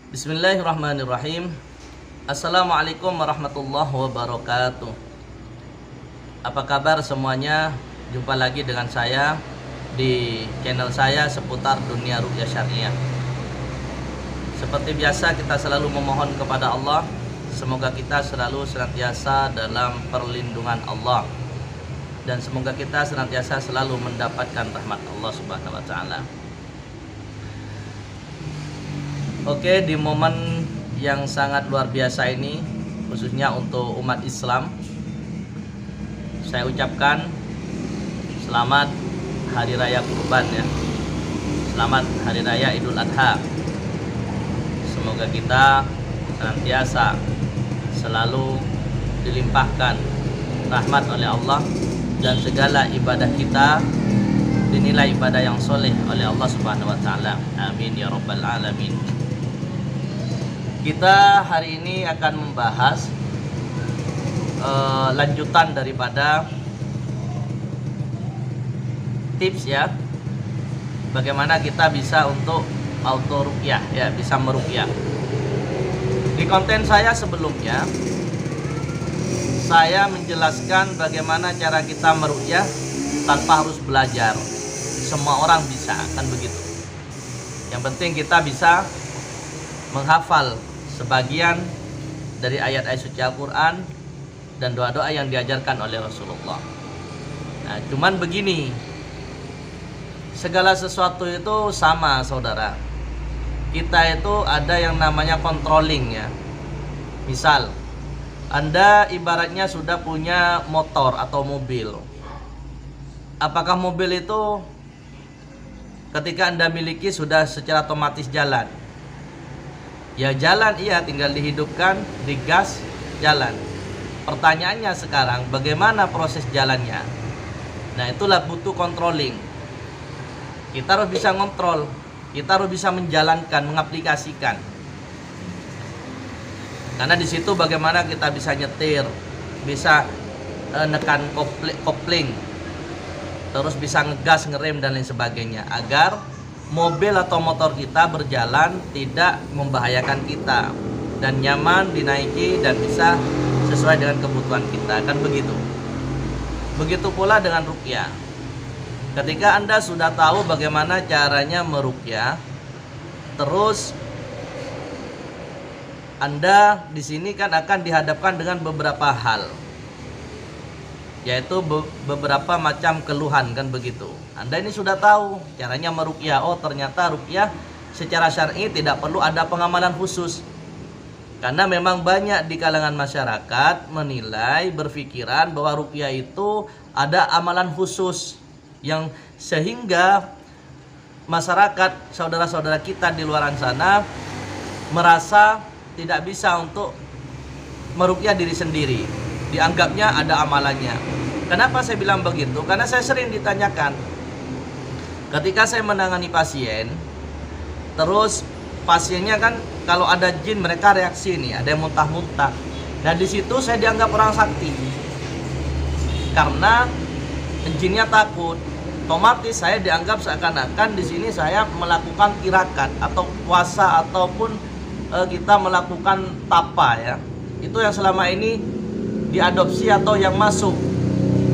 Bismillahirrahmanirrahim. Assalamualaikum warahmatullahi wabarakatuh. Apa kabar semuanya? Jumpa lagi dengan saya di channel saya seputar dunia ruqyah syariah. Seperti biasa kita selalu memohon kepada Allah, semoga kita selalu senantiasa dalam perlindungan Allah, dan semoga kita senantiasa selalu mendapatkan rahmat Allah Subhanahu wa taala. Oke, di momen yang sangat luar biasa ini, khususnya untuk umat Islam, saya ucapkan selamat Hari Raya Kurban ya. Selamat Hari Raya Idul Adha. Semoga kita senantiasa selalu dilimpahkan rahmat oleh Allah, dan segala ibadah kita dinilai ibadah yang soleh oleh Allah Subhanahu wa taala. Amin ya rabbal alamin. Kita hari ini akan membahas lanjutan daripada tips ya, bagaimana kita bisa untuk auto ruqyah ya, bisa meruqyah. Di konten saya sebelumnya saya menjelaskan bagaimana cara kita meruqyah tanpa harus belajar. Semua orang bisa, kan begitu. Yang penting kita bisa menghafal sebagian dari ayat-ayat suci Al-Quran dan doa-doa yang diajarkan oleh Rasulullah. Nah, cuman begini, segala sesuatu itu sama saudara. Kita itu ada yang namanya controlling ya. Misal, Anda ibaratnya sudah punya motor atau mobil. Apakah mobil itu ketika Anda miliki sudah secara otomatis jalan? Ya jalan, iya, tinggal dihidupkan, digas, jalan. Pertanyaannya sekarang, bagaimana proses jalannya? Nah, itulah butuh controlling. Kita harus bisa ngontrol, kita harus bisa menjalankan, mengaplikasikan. Karena di situ bagaimana kita bisa nyetir, bisa nekan kopling, terus bisa ngegas, ngerem dan lain sebagainya, agar mobil atau motor kita berjalan tidak membahayakan kita dan nyaman dinaiki dan bisa sesuai dengan kebutuhan kita, kan begitu. Begitu pula dengan ruqyah. Ketika Anda sudah tahu bagaimana caranya meruqyah, terus Anda di sini kan akan dihadapkan dengan beberapa hal, yaitu beberapa macam keluhan, kan begitu. Anda ini sudah tahu caranya meruqyah. Oh, ternyata ruqyah secara syar'i tidak perlu ada pengamalan khusus. Karena memang banyak di kalangan masyarakat menilai, berpikiran bahwa ruqyah itu ada amalan khusus, yang sehingga masyarakat, saudara-saudara kita di luar sana merasa tidak bisa untuk meruqyah diri sendiri. Dianggapnya ada amalannya. Kenapa saya bilang begitu? Karena saya sering ditanyakan, ketika saya menangani pasien, terus pasiennya kan kalau ada jin mereka reaksi nih, ada yang muntah-muntah. Nah, di situ saya dianggap orang sakti. Karena jinnya takut, otomatis saya dianggap seakan-akan di sini saya melakukan tirakat atau puasa ataupun kita melakukan tapa ya. Itu yang selama ini diadopsi atau yang masuk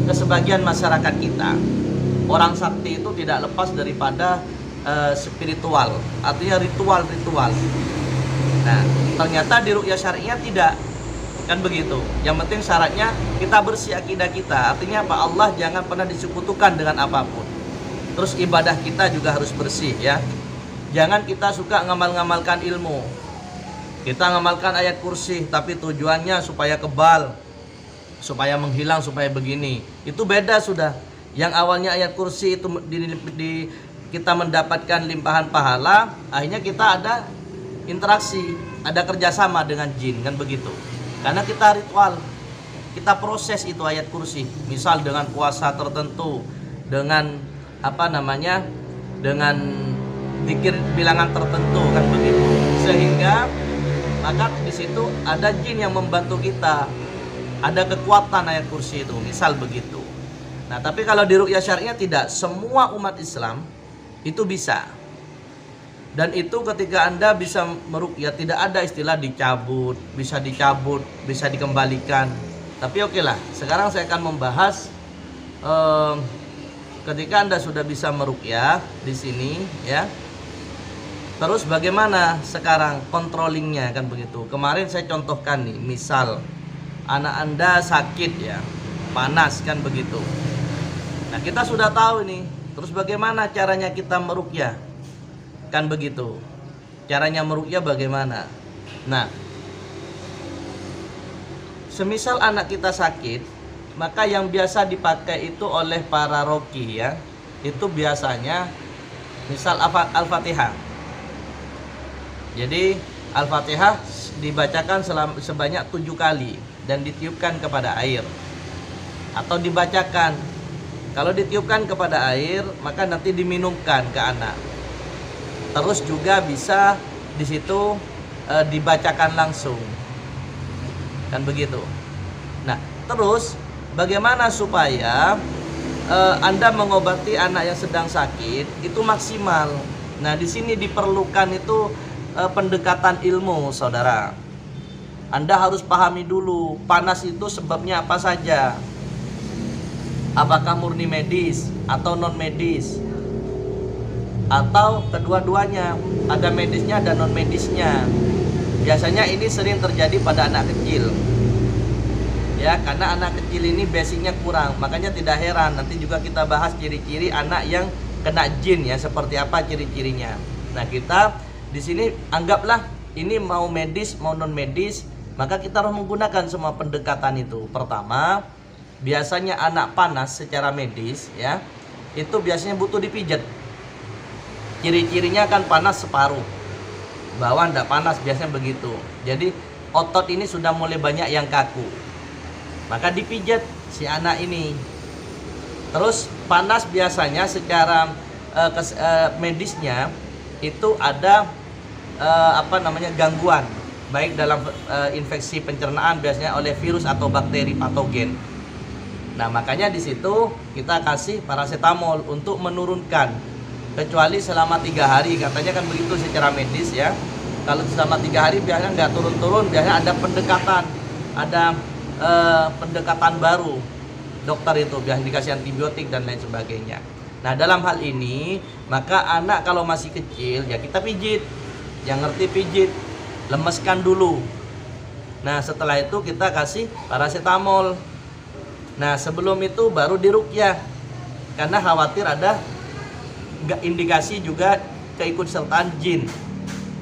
ke sebagian masyarakat kita. Orang sakti itu tidak lepas daripada spiritual, artinya ritual-ritual. Nah, ternyata di ruqyah syariah tidak, kan begitu. Yang penting syaratnya kita bersih akidah kita. Artinya apa? Allah jangan pernah disekutukan dengan apapun. Terus ibadah kita juga harus bersih ya. Jangan kita suka ngamal-ngamalkan ilmu. Kita ngamalkan ayat kursi tapi tujuannya supaya kebal, supaya menghilang, supaya begini. Itu beda sudah. Yang awalnya ayat kursi itu kita mendapatkan limpahan pahala, akhirnya kita ada interaksi, ada kerjasama dengan jin, kan begitu. Karena kita ritual, kita proses itu ayat kursi. Misal dengan puasa tertentu, dengan dengan zikir bilangan tertentu, kan begitu. Sehingga maka di situ ada jin yang membantu kita, ada kekuatan ayat kursi itu, misal begitu. Nah, tapi kalau di ruqyah syariah tidak, semua umat Islam itu bisa. Dan itu ketika Anda bisa meruqyah, tidak ada istilah dicabut, bisa dikembalikan. Tapi oke lah, sekarang saya akan membahas ketika Anda sudah bisa meruqyah di sini ya. Terus bagaimana sekarang controllingnya kan begitu. Kemarin saya contohkan nih, misal anak Anda sakit ya, panas kan begitu. Nah, kita sudah tahu nih, terus bagaimana caranya kita meruqyah? Kan begitu. Caranya meruqyah bagaimana? Nah, semisal anak kita sakit, maka yang biasa dipakai itu oleh para roqi ya, itu biasanya misal Al-Fatihah. Jadi Al-Fatihah dibacakan sebanyak 7 kali dan ditiupkan kepada air. Atau dibacakan. Kalau ditiupkan kepada air, maka nanti diminumkan ke anak. Terus juga bisa di situ dibacakan langsung. Kan begitu. Nah, terus bagaimana supaya Anda mengobati anak yang sedang sakit itu maksimal. Nah, di sini diperlukan itu pendekatan ilmu, saudara. Anda harus pahami dulu panas itu sebabnya apa saja. Apakah murni medis atau non medis? Atau kedua-duanya, ada medisnya dan non medisnya. Biasanya ini sering terjadi pada anak kecil ya, karena anak kecil ini basicnya kurang. Makanya tidak heran nanti juga kita bahas ciri-ciri anak yang kena jin ya, seperti apa ciri-cirinya. Nah, kita di sini anggaplah ini mau medis mau non medis, maka kita harus menggunakan semua pendekatan itu. Pertama, biasanya anak panas secara medis ya, itu biasanya butuh dipijat. Ciri-cirinya kan panas separuh, bawah tidak panas, biasanya begitu. Jadi otot ini sudah mulai banyak yang kaku, maka dipijat si anak ini. Terus panas biasanya secara medisnya itu ada gangguan, baik dalam infeksi pencernaan biasanya oleh virus atau bakteri patogen. Nah, makanya di situ kita kasih paracetamol untuk menurunkan. Kecuali selama 3 hari, katanya kan begitu secara medis ya. Kalau selama 3 hari biasanya nggak turun-turun, biasanya ada pendekatan baru dokter itu, biasanya dikasih antibiotik dan lain sebagainya. Nah, dalam hal ini maka anak kalau masih kecil ya kita pijit, yang ngerti pijit, lemeskan dulu. Nah, setelah itu kita kasih paracetamol. Nah, sebelum itu baru diruqyah, karena khawatir ada indikasi juga keikutsertaan jin.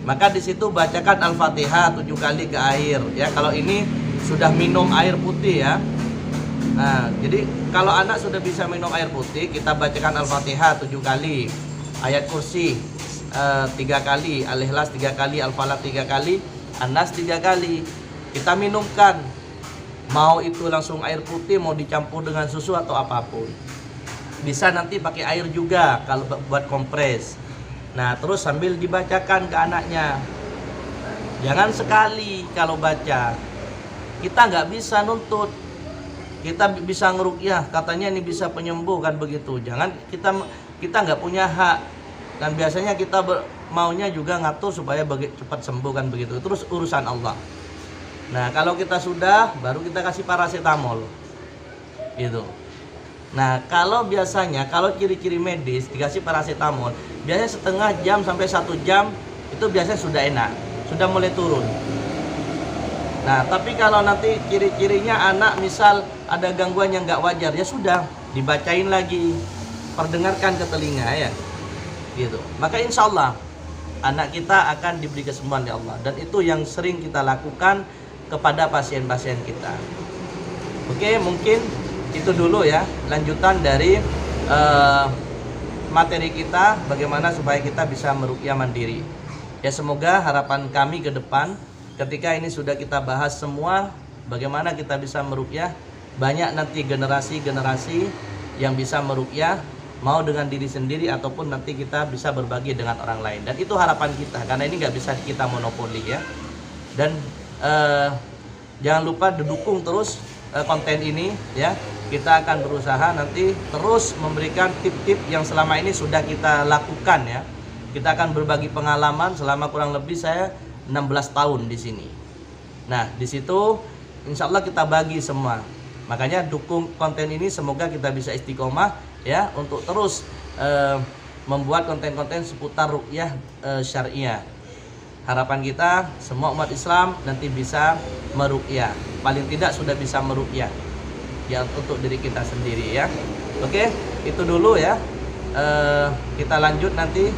Maka di situ bacakan Al-Fatihah 7 kali ke air ya. Kalau ini sudah minum air putih ya. Nah, jadi kalau anak sudah bisa minum air putih, kita bacakan Al-Fatihah 7 kali, ayat kursi 3 kali, Al-Ikhlas 3 kali, Al-Falaq 3 kali, An-Nas 3 kali. Kita minumkan. Mau itu langsung air putih, mau dicampur dengan susu atau apapun. Bisa nanti pakai air juga kalau buat kompres. Nah, terus sambil dibacakan ke anaknya. Jangan sekali kalau baca. Kita nggak bisa nuntut. Kita bisa ngeruqyah, katanya ini bisa penyembuh kan begitu. Jangan, kita nggak punya hak. Dan biasanya kita maunya juga ngatur supaya cepat sembuh kan begitu. Terus urusan Allah. Nah, kalau kita sudah, baru kita kasih paracetamol. Gitu. Nah, kalau biasanya kalau ciri-ciri medis dikasih paracetamol, biasanya setengah jam sampai 1 jam itu biasanya sudah enak, sudah mulai turun. Nah, tapi kalau nanti ciri-cirinya anak misal ada gangguan yang nggak wajar, ya sudah dibacain lagi, perdengarkan ke telinga ya, gitu. Maka insya Allah anak kita akan diberi kesembuhan ya Allah, dan itu yang sering kita lakukan kepada pasien-pasien kita. Oke, mungkin itu dulu ya lanjutan dari materi kita, bagaimana supaya kita bisa meruqyah mandiri. Ya, semoga harapan kami ke depan ketika ini sudah kita bahas semua bagaimana kita bisa meruqyah, banyak nanti generasi-generasi yang bisa meruqyah, mau dengan diri sendiri ataupun nanti kita bisa berbagi dengan orang lain. Dan itu harapan kita, karena ini nggak bisa kita monopoli ya. Dan jangan lupa didukung terus konten ini ya. Kita akan berusaha nanti terus memberikan tip-tip yang selama ini sudah kita lakukan ya. Kita akan berbagi pengalaman selama kurang lebih saya 16 tahun di sini. Nah, di situ insya Allah kita bagi semua. Makanya dukung konten ini, semoga kita bisa istiqomah ya untuk terus membuat konten-konten seputar ruqyah syariah. Harapan kita semua umat Islam nanti bisa meruqyah. Paling tidak sudah bisa meruqyah ya untuk diri kita sendiri ya. Oke, itu dulu ya. Kita lanjut nanti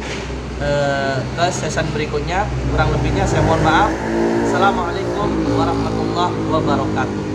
ke season berikutnya. Kurang lebihnya saya mohon maaf. Assalamualaikum warahmatullahi wabarakatuh.